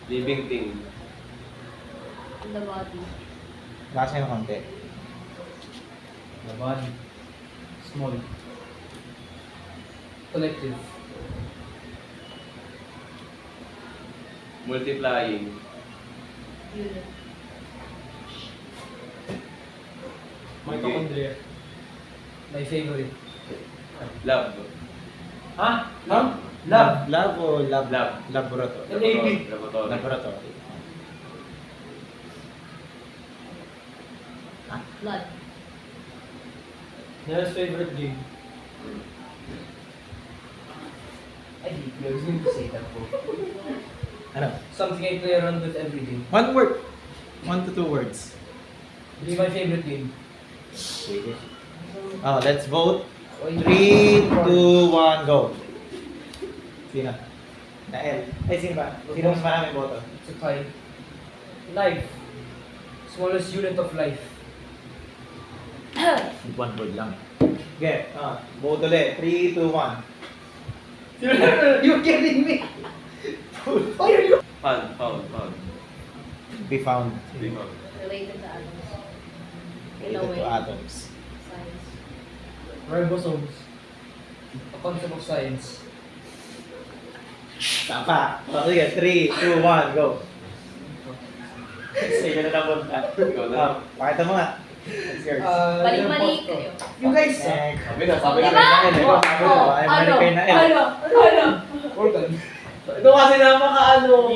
Living thing. In the body. Lasa ng konti. The body. Small. Collective. Multiplying. Unit. Mitochondria. My favorite. Love. Ha? Love? Love. Lab o lab? Lab. Laboratory. L.A.B. Laboratory. Laboratory. Blood. Nell's favorite game. I hate you. I was going to say that po. Ano? Something I play around with every day. One word. 1 to 2 words. Be my favorite game. Oh, let's vote. 3, 2, 1, go. Sino? Nael. Ay, sino ba? Sino mas maraming boto? It's a tie. Life. Smallest unit of life. One word lang. Okay, vote ulit. 3, 2, 1. You kidding me? Why are you? Found. Be found. Be found. Related to atoms. In a Related way. to atoms. Science. Ribosomes. A concept of science. Tapa. O, sige, 3, 2, 1, go. Sige na napunta. Ikaw na. Pakita mo nga. It's yours. Balik-balik kayo. You guys. Next. Sabi na, sabi Diba? na. Ay, mali kayo na. Ano? Organ. Ito kasi napaka ano.